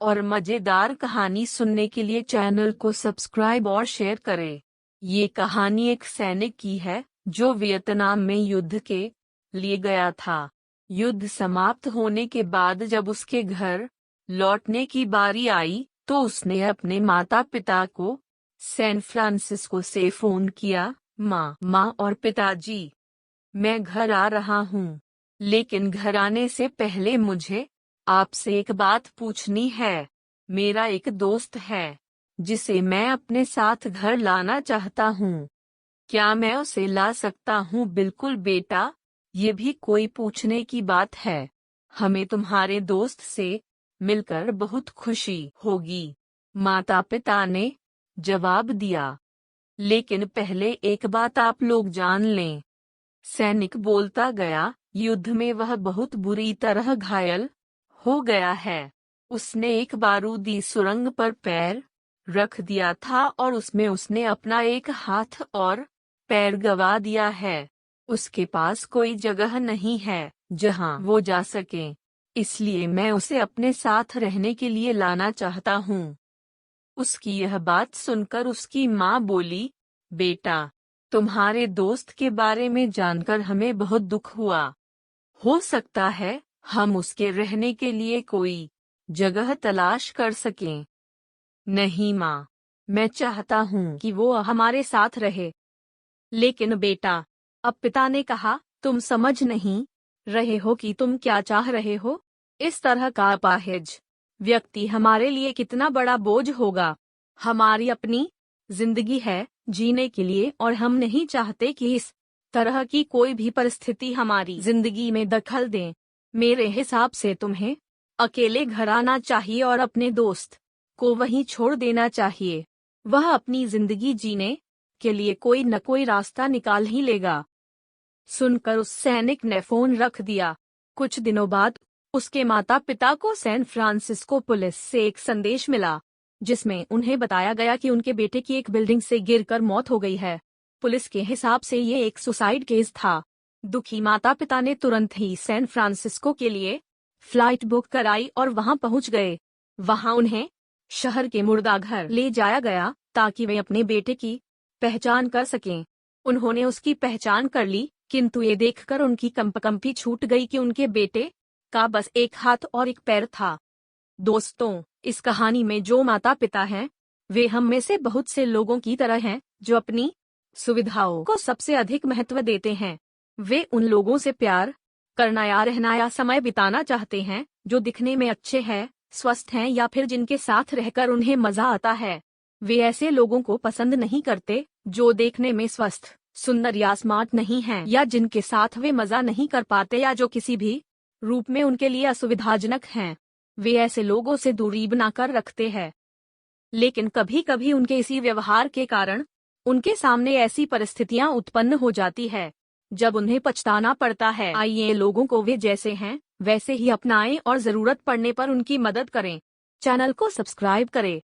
और मजेदार कहानी सुनने के लिए चैनल को सब्सक्राइब और शेयर करें। ये कहानी एक सैनिक की है जो वियतनाम में युद्ध के लिए गया था। युद्ध समाप्त होने के बाद जब उसके घर लौटने की बारी आई तो उसने अपने माता पिता को सैन फ्रांसिस्को से फोन किया। माँ और पिताजी, मैं घर आ रहा हूँ, लेकिन घर आने से पहले मुझे आपसे एक बात पूछनी है। मेरा एक दोस्त है जिसे मैं अपने साथ घर लाना चाहता हूँ। क्या मैं उसे ला सकता हूँ? बिल्कुल बेटा, ये भी कोई पूछने की बात है। हमें तुम्हारे दोस्त से मिलकर बहुत खुशी होगी, माता पिता ने जवाब दिया। लेकिन पहले एक बात आप लोग जान लें, सैनिक बोलता गया, युद्ध में वह बहुत बुरी तरह घायल हो गया है। उसने एक बारूदी सुरंग पर पैर रख दिया था और उसमें उसने अपना एक हाथ और पैर गंवा दिया है। उसके पास कोई जगह नहीं है जहां वो जा सके, इसलिए मैं उसे अपने साथ रहने के लिए लाना चाहता हूँ। उसकी यह बात सुनकर उसकी माँ बोली, बेटा, तुम्हारे दोस्त के बारे में जानकर हमें बहुत दुख हुआ। हो सकता है हम उसके रहने के लिए कोई जगह तलाश कर सकें। नहीं माँ, मैं चाहता हूँ कि वो हमारे साथ रहे। लेकिन बेटा, अब पिता ने कहा, तुम समझ नहीं रहे हो कि तुम क्या चाह रहे हो। इस तरह का अपाहिज व्यक्ति हमारे लिए कितना बड़ा बोझ होगा। हमारी अपनी जिंदगी है जीने के लिए और हम नहीं चाहते कि इस तरह की कोई भी परिस्थिति हमारी जिंदगी में दखल दे। मेरे हिसाब से तुम्हें अकेले घर आना चाहिए और अपने दोस्त को वहीं छोड़ देना चाहिए। वह अपनी जिंदगी जीने के लिए कोई न कोई रास्ता निकाल ही लेगा। सुनकर उस सैनिक ने फोन रख दिया। कुछ दिनों बाद उसके माता पिता को सैन फ्रांसिस्को पुलिस से एक संदेश मिला, जिसमें उन्हें बताया गया कि उनके बेटे की एक बिल्डिंग से गिरकर मौत हो गई है। पुलिस के हिसाब से ये एक सुसाइड केस था। दुखी माता पिता ने तुरंत ही सैन फ्रांसिस्को के लिए फ्लाइट बुक कराई और वहां पहुंच गए। वहां उन्हें शहर के मुर्दाघर ले जाया गया ताकि वे अपने बेटे की पहचान कर सकें। उन्होंने उसकी पहचान कर ली, किंतु ये देखकर उनकी कंपकंपी छूट गई कि उनके बेटे का बस एक हाथ और एक पैर था। दोस्तों, इस कहानी में जो माता पिता हैं, वे हम में से बहुत से लोगों की तरह हैं जो अपनी सुविधाओं को सबसे अधिक महत्व देते हैं। वे उन लोगों से प्यार करना या रहना या समय बिताना चाहते हैं जो दिखने में अच्छे हैं, स्वस्थ हैं या फिर जिनके साथ रहकर उन्हें मजा आता है। वे ऐसे लोगों को पसंद नहीं करते जो देखने में स्वस्थ, सुंदर या स्मार्ट नहीं हैं या जिनके साथ वे मजा नहीं कर पाते या जो किसी भी रूप में उनके लिए असुविधाजनक हैं। वे ऐसे लोगों से दूरी बनाकर रखते हैं। लेकिन कभी कभी उनके इसी व्यवहार के कारण उनके सामने ऐसी परिस्थितियां उत्पन्न हो जाती है जब उन्हें पछताना पड़ता है। आइए लोगों को वे जैसे हैं वैसे ही अपनाएं और जरूरत पड़ने पर उनकी मदद करें। चैनल को सब्सक्राइब करें